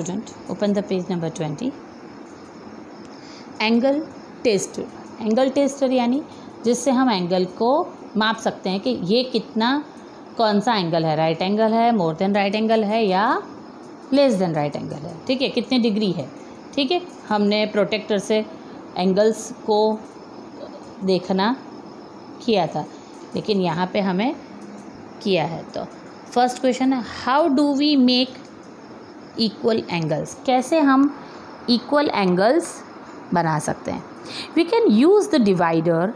student, open the page number 20. Angle tester, angle tester यानी जिससे हम एंगल को माप सकते हैं कि ये कितना, कौन सा एंगल है, राइट एंगल है, मोर देन राइट एंगल है या लेस देन राइट एंगल है, ठीक है, कितने डिग्री है, ठीक है। हमने प्रोटेक्टर से एंगल्स को देखना किया था, लेकिन यहाँ पे हमें किया है। तो फर्स्ट क्वेश्चन है, how do we make equal angles, कैसे हम इक्वल एंगल्स बना सकते हैं। We can use the divider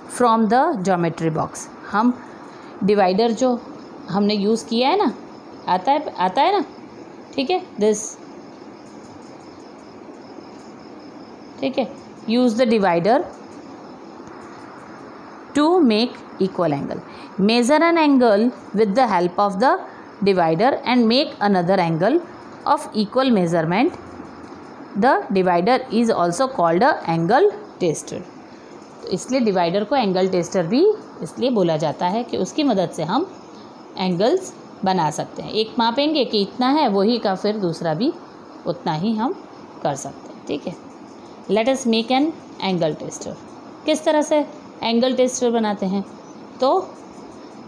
from the geometry box, हम डिवाइडर जो हमने यूज़ किया है ना, आता है ना, ठीक है, दिस, ठीक है, use the divider to make equal angle. Measure an angle with the help of the divider and make another angle of equal measurement. The divider is also called a angle tester. तो इसलिए divider को angle tester भी इसलिए बोला जाता है कि उसकी मदद से हम एंगल्स बना सकते हैं। एक मापेंगे कि इतना है, वही का फिर दूसरा भी उतना ही हम कर सकते हैं, ठीक है। Let us make an angle tester. किस तरह से एंगल टेस्टर बनाते हैं, तो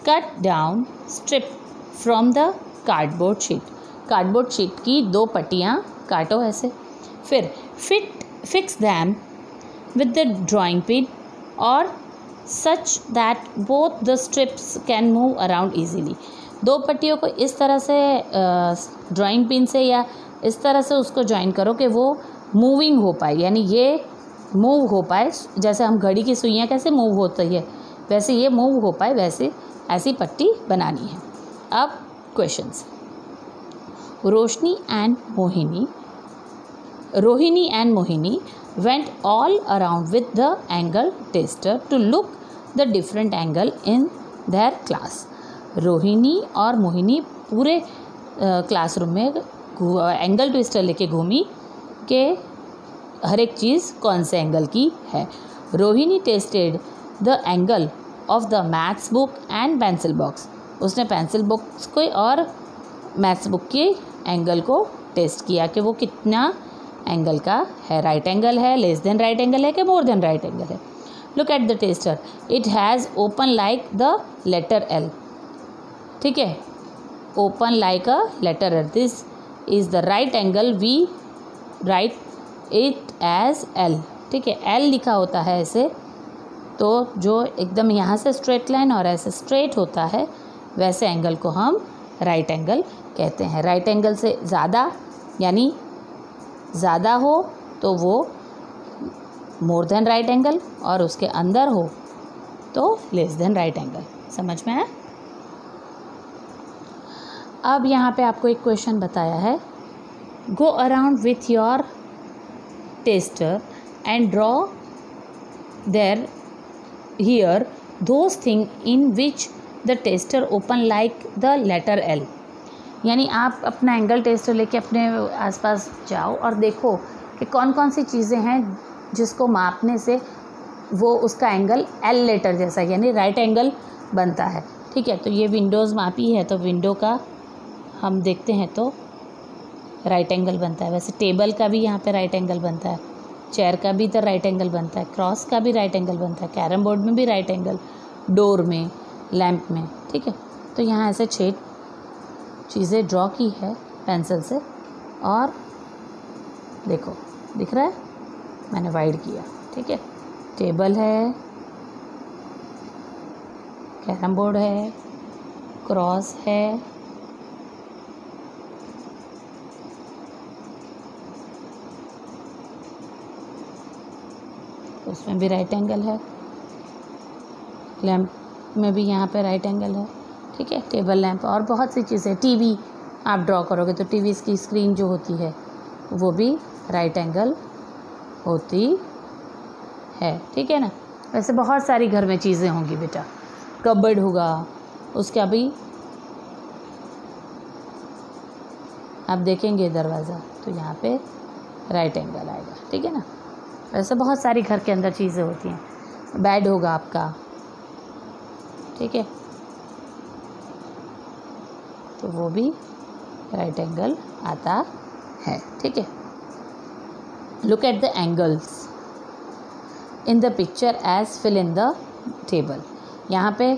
cut down strip from the cardboard sheet, cardboard sheet की 2 पट्टियाँ काटो ऐसे, फिर fix them with the drawing pin और such that both the strips can move around easily. 2 पट्टियों को इस तरह से ड्राइंग पिन से या इस तरह से उसको ज्वाइन करो कि वो मूविंग हो पाए, यानी ये मूव हो पाए, जैसे हम घड़ी की सुइयाँ कैसे मूव होती है वैसे ये मूव हो पाए, वैसे ऐसी पट्टी बनानी है। अब questions, Rohini and Mohini went all around with the angle tester to look the different angle in their class. Rohini और मोहिनी पूरे क्लासरूम में एंगल ट्विस्टर लेके घूमी कि हर एक चीज़ कौन से एंगल की है। Rohini tested the angle of the maths book and pencil box, उसने पेंसिल बॉक्स को और मैथ्स बुक के एंगल को टेस्ट किया कि वो कितना एंगल का है, राइट एंगल है, लेस देन राइट एंगल है कि मोर देन राइट एंगल है। Look at the tester, it has open like the letter L, ठीक है, open like a letter L, this is the right angle, we write it as L, ठीक है, L लिखा होता है ऐसे, तो जो एकदम यहाँ से स्ट्रेट लाइन और ऐसे स्ट्रेट होता है वैसे एंगल को हम राइट एंगल कहते हैं। राइट एंगल से ज़्यादा यानी ज़्यादा हो तो वो मोर देन राइट एंगल, और उसके अंदर हो तो लेस देन राइट एंगल। समझ में आया। अब यहाँ पे आपको एक क्वेश्चन बताया है, go around with your tester and draw there here those thing in which the tester open like the letter L. यानी आप अपना एंगल टेस्टर लेके अपने आसपास जाओ और देखो कि कौन कौन सी चीज़ें हैं जिसको मापने से वो उसका एंगल एल लेटर जैसा यानी राइट एंगल बनता है, ठीक है। तो ये विंडोज़ मापी है, तो विंडो का हम देखते हैं तो राइट एंगल बनता है। वैसे टेबल का भी यहाँ पे राइट एंगल बनता है, चेयर का भी तो राइट एंगल बनता है, क्रॉस का भी राइट एंगल बनता है, कैरम बोर्ड में भी राइट एंगल, डोर में, लैंप में, ठीक है। तो यहाँ ऐसे 6 चीज़ें ड्रॉ की है पेंसिल से, और देखो दिख रहा है, मैंने वाइड किया, ठीक है। टेबल है, कैरम बोर्ड है, क्रॉस है, उसमें भी राइट एंगल है, लैंप में भी यहाँ पे राइट एंगल है, ठीक है, टेबल लैंप, और बहुत सी चीज़ें। टीवी आप ड्रॉ करोगे तो टीवी की स्क्रीन जो होती है वो भी राइट एंगल होती है, ठीक है ना। वैसे बहुत सारी घर में चीज़ें होंगी बेटा, कबर्ड होगा, उसका भी आप देखेंगे दरवाज़ा तो यहाँ पे राइट एंगल आएगा, ठीक है ना। वैसे बहुत सारी घर के अंदर चीज़ें होती हैं, बेड होगा आपका, ठीक है, तो वो भी राइट एंगल आता है, ठीक है। Look at the angles in the picture as fill in the table. यहाँ पे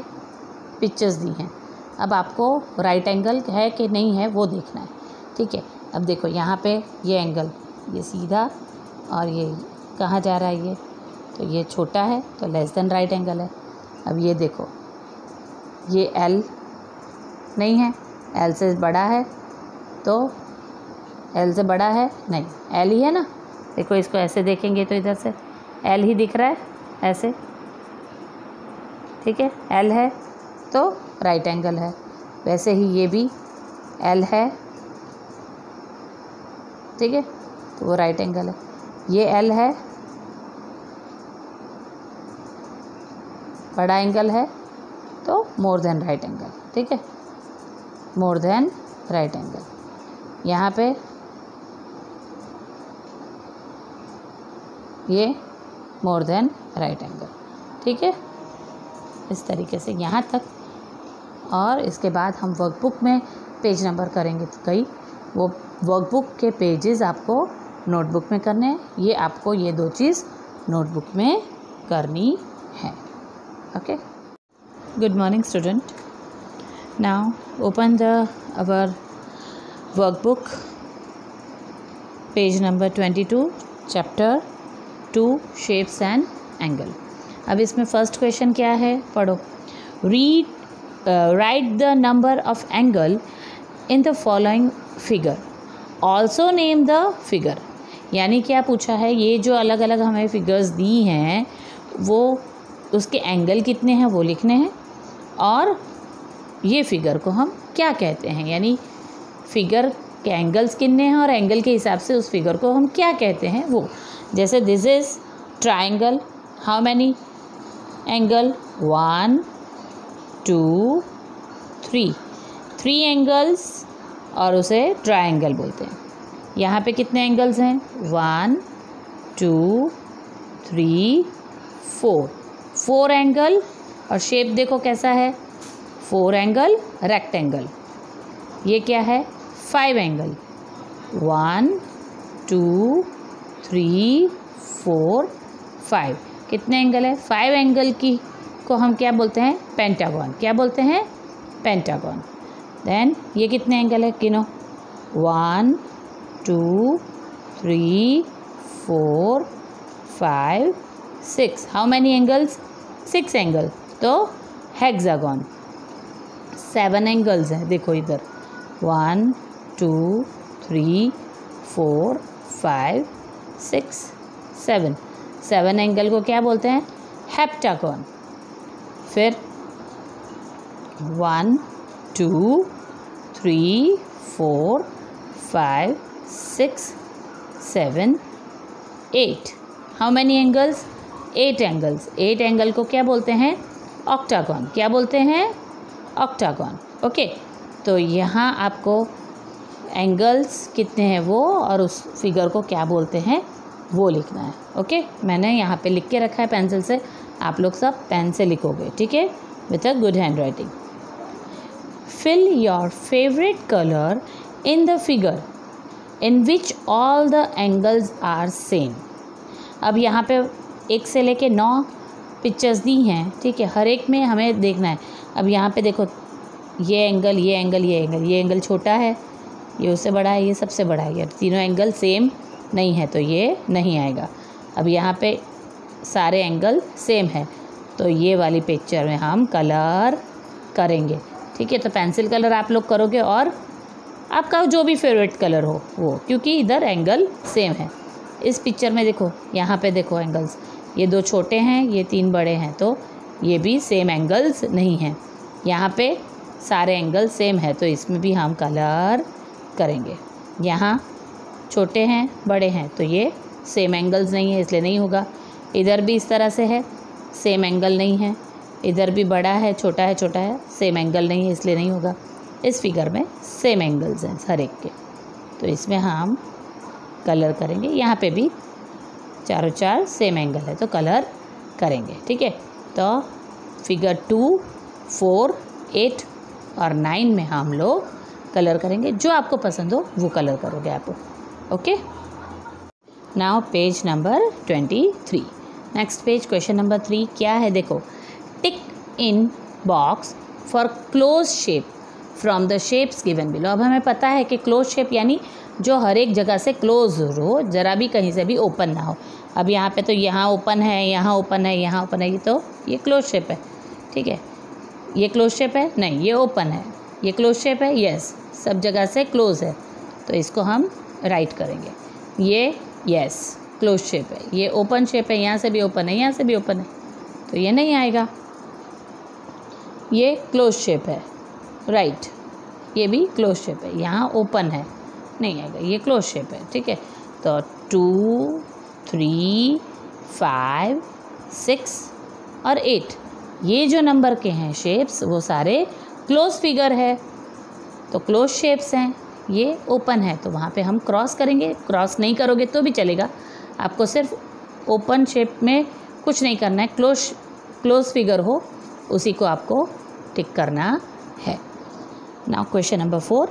पिक्चर्स दी हैं, अब आपको राइट एंगल है कि नहीं है वो देखना है, ठीक है। अब देखो यहाँ पे ये एंगल, ये सीधा और ये कहाँ जा रहा है, ये तो ये छोटा है तो लेस देन राइट एंगल है। अब ये देखो ये एल नहीं है, एल से बड़ा है, तो एल से बड़ा है नहीं, एल ही है ना। देखो इसको ऐसे देखेंगे तो इधर से एल ही दिख रहा है ऐसे, ठीक है, एल है तो राइट एंगल है। वैसे ही ये भी एल है, ठीक है, तो वो राइट एंगल है। ये एल है, बड़ा एंगल है तो मोर देन राइट एंगल, ठीक है, मोर देन राइट एंगल। यहाँ पे ये मोर देन राइट एंगल, ठीक है, इस तरीके से यहाँ तक। और इसके बाद हम वर्कबुक में पेज नंबर करेंगे कई, वो वर्कबुक के पेजेस आपको नोटबुक में करने हैं। ये आपको ये दो चीज़ नोटबुक में करनी है, okay. Good morning student, now open the our workbook page number 22 chapter 2 shapes and angle. अब इसमें फर्स्ट क्वेश्चन क्या है, पढ़ो। Write the number of angle in the following figure, also name the figure. यानी क्या पूछा है, ये जो अलग अलग हमें फिगर्स दी हैं वो उसके एंगल कितने हैं वो लिखने हैं, और ये फिगर को हम क्या कहते हैं, यानी फिगर के एंगल्स कितने हैं और एंगल के हिसाब से उस फिगर को हम क्या कहते हैं वो। जैसे this is triangle, how many angle, 1 2 3, 3 angles और उसे ट्राइंगल बोलते हैं। यहाँ पे कितने एंगल्स हैं, 1 2 3 4, 4 एंगल, और शेप देखो कैसा है, 4 एंगल रेक्टेंगल। ये क्या है, 5 एंगल, 1 2 3 4 5, कितने एंगल है, 5 एंगल की को हम क्या बोलते हैं, पेंटागन। क्या बोलते हैं, पेंटागन। देन ये कितने एंगल है, गिनो, 1 2 3 4 5 6, हाउ मैनी एंगल्स, 6 एंगल, तो हेक्सागन। 7 एंगल्स हैं, देखो इधर 1 2 3 4 5 6 7, 7 एंगल को क्या बोलते हैं, हेप्टागन। फिर 1 2 3 4 5 6 7 8, how many angles, 8 angles. 8 angle को क्या बोलते हैं, ऑक्टागन। क्या बोलते हैं, ऑक्टागन, ओके। तो यहाँ आपको एंगल्स कितने हैं वो और उस फिगर को क्या बोलते हैं वो लिखना है, ओके। मैंने यहाँ पे लिख के रखा है पेंसिल से, आप लोग सब पेन से लिखोगे, ठीक है, with a good handwriting. Fill your favourite colour in the figure in which all the angles are same. अब यहाँ पे 1 से लेके 9 पिक्चर्स दी हैं, ठीक है, हर एक में हमें देखना है। अब यहाँ पे देखो ये एंगल, ये एंगल, ये एंगल, ये एंगल छोटा है, ये उससे बड़ा है, ये सबसे बड़ा है, ये तीनों एंगल सेम नहीं है तो ये नहीं आएगा। अब यहाँ पे सारे एंगल सेम है तो ये वाली पिक्चर में हम कलर करेंगे, ठीक है। तो पेंसिल कलर आप लोग करोगे और आपका जो भी फेवरेट कलर हो वो, क्योंकि इधर एंगल सेम है। इस पिक्चर में देखो, यहाँ पे देखो एंगल्स, ये 2 छोटे हैं, ये 3 बड़े हैं, तो ये भी सेम एंगल्स नहीं हैं। यहाँ पे सारे एंगल सेम है तो इसमें भी हम कलर करेंगे। यहाँ छोटे हैं बड़े हैं तो ये सेम एंगल्स नहीं है इसलिए नहीं होगा। इधर भी इस तरह से है, सेम एंगल नहीं है, इधर भी बड़ा है छोटा है छोटा है, सेम एंगल नहीं है इसलिए नहीं होगा। इस फिगर में सेम एंगल्स हैं हर एक के, तो इसमें हम कलर करेंगे। यहाँ पे भी चारों चार सेम एंगल है तो कलर करेंगे, ठीक है। तो फिगर 2, 4, 8 और 9 में हम लोग कलर करेंगे। जो आपको पसंद हो वो कलर करोगे आप, okay, now page number 23। Next page, question number 3 क्या है देखो, tick in box for close shape from the shapes given below. अब हमें पता है कि क्लोज शेप यानी जो हर एक जगह से क्लोज हो, ज़रा भी कहीं से भी ओपन ना हो। अब यहाँ पे तो यहाँ ओपन है, यहाँ ओपन है, यहाँ ओपन है, ये तो ये क्लोज शेप है, ठीक है। ये क्लोज शेप है, नहीं ये ओपन है। ये क्लोज शेप है, यस, सब जगह से क्लोज है, तो इसको हम राइट करेंगे। ये यस क्लोज शेप है, ये ओपन शेप है, यहाँ से भी ओपन है, यहाँ से भी ओपन है, तो ये नहीं आएगा। ये क्लोज शेप है, राइट, ये भी क्लोज शेप है, यहाँ ओपन है, नहीं आएगा, ये क्लोज शेप है, ठीक है। तो 2, 3, 5, 6 और 8 ये जो नंबर के हैं शेप्स वो सारे क्लोज फिगर है, तो क्लोज शेप्स हैं। ये ओपन है तो वहाँ पे हम क्रॉस करेंगे, क्रॉस नहीं करोगे तो भी चलेगा, आपको सिर्फ ओपन शेप में कुछ नहीं करना है, क्लोज फिगर हो उसी को आपको टिक करना है। Now question number 4,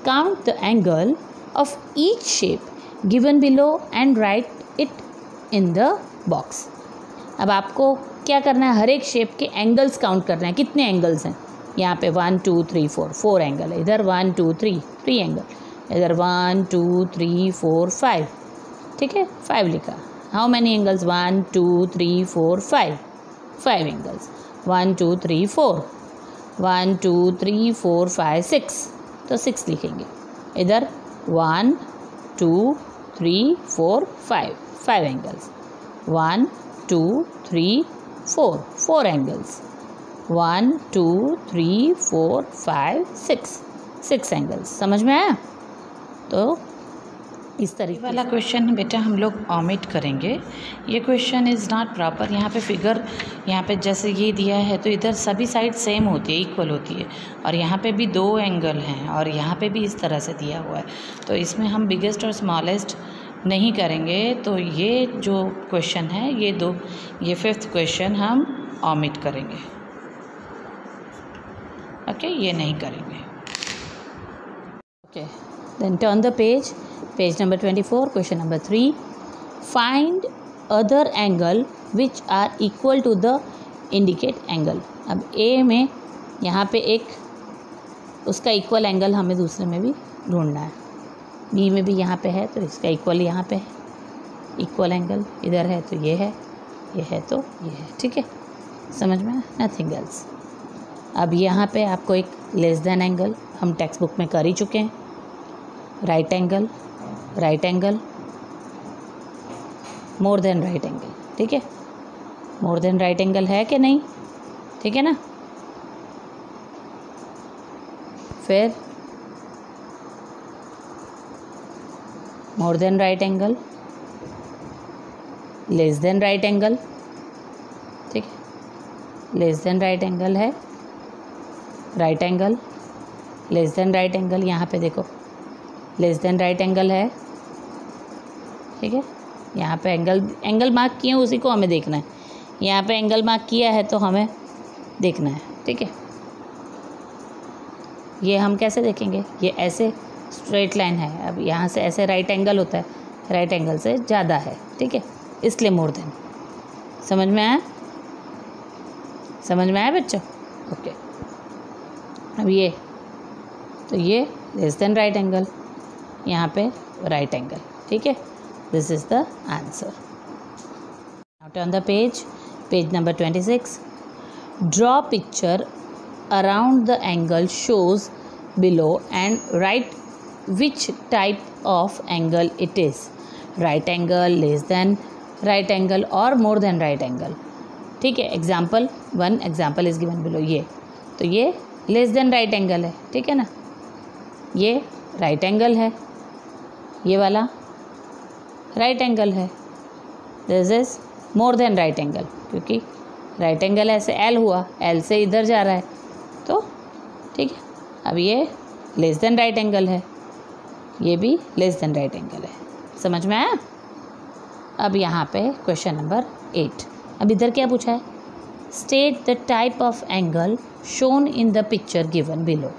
count the angle of each shape given below and right it in the box. अब आपको क्या करना है, हर एक शेप के एंगल्स काउंट करना है, कितने एंगल्स हैं। यहाँ पे 1 2 3 4 एंगल है, इधर 1 2 3 एंगल, इधर 1 2 3 4 5, ठीक है, 5 लिखा। हाउ मैनी एंगल्स, 1 2 3 4 5 एंगल्स, 1 2 3 4, 1 2 3 4 5 6, तो 6 लिखेंगे। इधर 1 2 3 4 5 एंगल्स, 1 2 3 4 एंगल्स, 1 2 3 4 5 6 एंगल्स। समझ में आया? तो इस तरीके वाला क्वेश्चन बेटा हम लोग ओमिट करेंगे। ये क्वेश्चन इज़ नॉट प्रॉपर। यहाँ पे फिगर, यहाँ पे जैसे ये दिया है तो इधर सभी साइड सेम होती है, इक्वल होती है, और यहाँ पे भी 2 एंगल हैं और यहाँ पे भी इस तरह से दिया हुआ है, तो इसमें हम बिगेस्ट और स्मॉलेस्ट नहीं करेंगे। तो ये जो क्वेश्चन है ये 5th क्वेश्चन हम ओमिट करेंगे, ओके, ये नहीं करेंगे। Okay, then turn the page, page number 24, question number 3, find other angle which are equal to the indicate angle. अब ए में यहाँ पे एक उसका इक्वल एंगल हमें दूसरे में भी ढूंढना है, बी में भी यहाँ पे है तो इसका इक्वल यहाँ पे है, इक्वल एंगल इधर है तो ये है तो ये है, ठीक है, समझ में, नथिंग एल्स। अब यहाँ पे आपको एक लेस देन एंगल हम टेक्स्ट बुक में कर ही चुके हैं, राइट एंगल, मोर देन राइट एंगल, ठीक है, मोर देन राइट एंगल है कि नहीं, ठीक है ना। फिर मोर than right angle, less than right angle, ठीक है, लेस देन राइट एंगल है, right angle, less than right angle, यहाँ पे देखो लेस देन राइट एंगल है, ठीक है, यहाँ पे एंगल मार्क किए हैं उसी को हमें देखना है, यहाँ पे एंगल मार्क किया है तो हमें देखना है, ठीक है। ये हम कैसे देखेंगे, ये ऐसे स्ट्रेट लाइन है, अब यहाँ से ऐसे राइट एंगल होता है, राइट एंगल से ज़्यादा है, ठीक है, इसलिए मोर देन। समझ में आया बच्चों? ओके, अब ये तो ये लेस देन राइट एंगल, यहाँ पे राइट एंगल, ठीक है, this is the answer. Now turn the page, page number 26, draw picture around the angle shows below and write which type of angle it is, right angle, less than right angle or more than right angle, ठीक है। Example 1 example is given below, ये तो ये less than right angle है, ठीक है ना, ये राइट एंगल है, ये वाला राइट एंगल है, this is more than right angle, क्योंकि राइट एंगल ऐसे एल हुआ, एल से इधर जा रहा है तो ठीक है। अब ये लेस देन राइट एंगल है, ये भी लेस देन राइट एंगल है, समझ में आया। अब यहाँ पे क्वेश्चन नंबर 8, अब इधर क्या पूछा है, state the type of angle shown in the picture given below,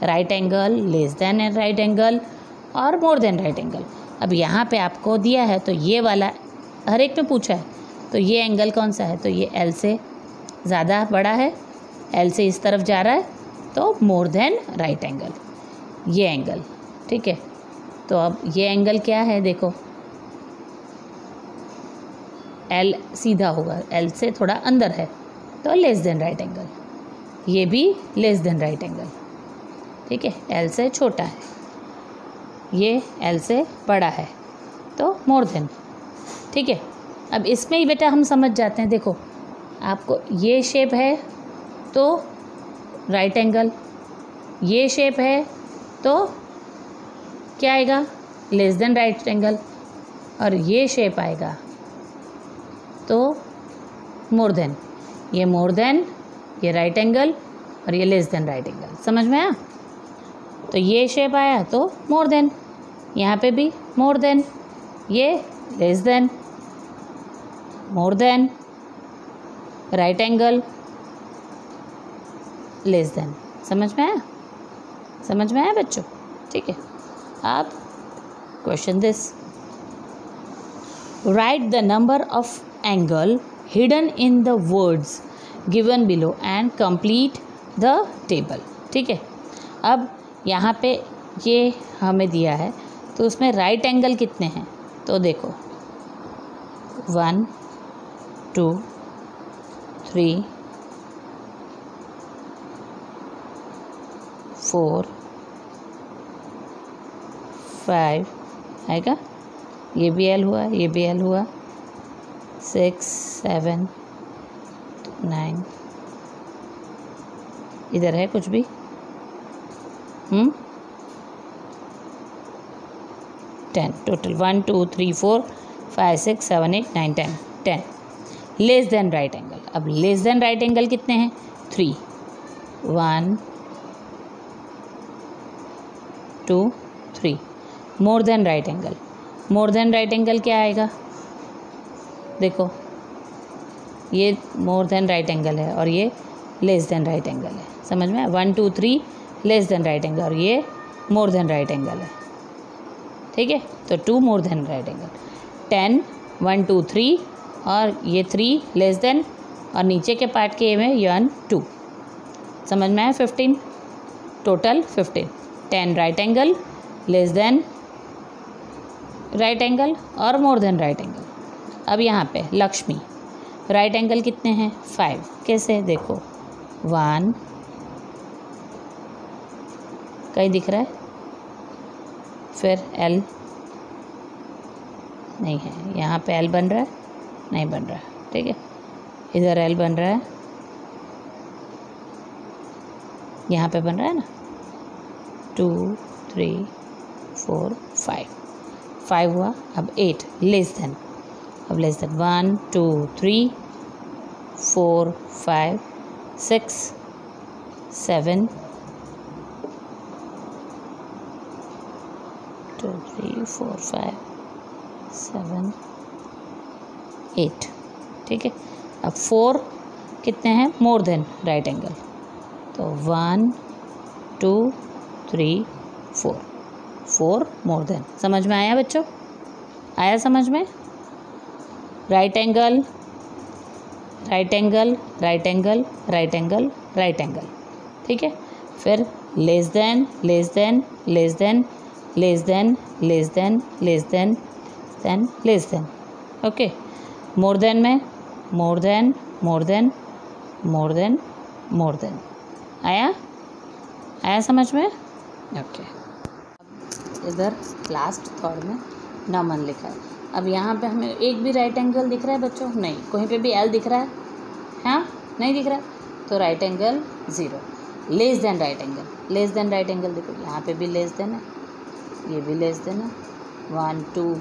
right angle, less than right angle और मोर देन राइट एंगल। अब यहाँ पे आपको दिया है तो ये वाला हर एक में पूछा है, तो ये एंगल कौन सा है, तो ये एल से ज़्यादा बड़ा है, एल से इस तरफ जा रहा है, तो मोर देन राइट एंगल ये एंगल, ठीक है। तो अब ये एंगल क्या है, देखो एल सीधा होगा, एल से थोड़ा अंदर है तो लेस देन राइट एंगल, ये भी लेस देन राइट एंगल, ठीक है। एल से छोटा है, ये एल से बड़ा है तो मोर देन, ठीक है। अब इसमें ही बेटा हम समझ जाते हैं, देखो आपको ये शेप है तो राइट एंगल, ये शेप है तो क्या आएगा, लेस देन राइट एंगल, और ये शेप आएगा तो मोर देन, ये मोर देन, ये राइट एंगल और ये लेस देन राइट एंगल, समझ में आया। तो ये शेप आया तो मोर देन, यहाँ पे भी मोर देन, ये less than, more than, right angle, less than, समझ में आया, समझ में आया बच्चों, ठीक है। अब question this, right the number of angle hidden in the words given below and complete the table, ठीक है। अब यहाँ पे ये हमें दिया है तो उसमें राइट एंगल कितने हैं, तो देखो 1 2 3 4 5 आएगा, ये भी एल हुआ, ये भी एल हुआ, 6 7 9, इधर है कुछ भी, 10 total, 1 2 3 4 5 6 7 8 9 10 less than right angle. अब लेस देन राइट एंगल कितने हैं, 3 1 2 3, मोर देन राइट एंगल, मोर देन राइट एंगल क्या आएगा, देखो ये मोर देन राइट एंगल है और ये लेस देन राइट एंगल है, समझ में, 1 2 3 लेस देन राइट एंगल और ये मोर देन राइट एंगल है, ठीक है। तो 2 मोर देन राइट एंगल, 10 1 2 3 और ये 3 लेस देन, और नीचे के पार्ट के में 1 2, समझ में आया, 15 total 15, 10 right angle, less than right angle और मोर देन राइट एंगल। अब यहाँ पे लक्ष्मी, राइट एंगल कितने हैं, 5, कैसे, देखो 1 कहीं दिख रहा है, फिर एल नहीं है, यहाँ पे एल बन रहा है, नहीं बन रहा है, ठीक है, इधर एल बन रहा है, यहाँ पे बन रहा है ना, 2 3 4 5 हुआ। अब 8 लेस देन, अब लेस देन 1 2 3 4 5 6 7 2 3 4 5 7 8, ठीक है। अब 4 कितने हैं, मोर देन राइट एंगल, तो 1 2 3 4 मोर देन, समझ में आया बच्चों, आया समझ में, right angle right angle right angle right angle right angle, ठीक है। फिर less than less than less than less than less than less than than less than, okay. More than में more than more than more than more than, आया आया समझ में, okay. इधर last third में नमन लिखा है। अब यहाँ पे हमें एक भी राइट एंगल दिख रहा है बच्चों, नहीं, कहीं पे भी एल दिख रहा है, हाँ नहीं दिख रहा है, तो right angle 0, less than right angle, less than right angle देखो यहाँ पे भी लेस देन है, ये भी लेस देन है, 1 2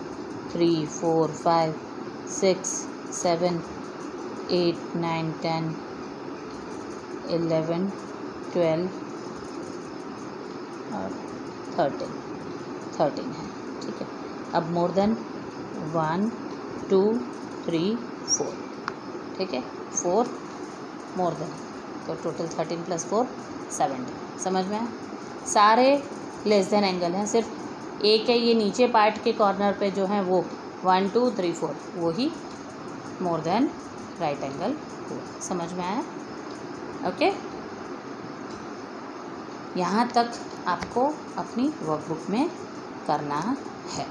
3 4 5 6 7 8 9 10 11 12 और 13 है, ठीक है। अब मोर देन 1 2 3 4, ठीक है, 4 मोर देन, तो टोटल 13 + 4 17, समझ में आया। सारे लेस देन एंगल हैं, सिर्फ एक है ये नीचे पार्ट के कॉर्नर पे जो है वो 1 2 3 4 वो ही मोर देन राइट एंगल हुआ। समझ में आया? ओके, यहाँ तक आपको अपनी वर्कबुक में करना है।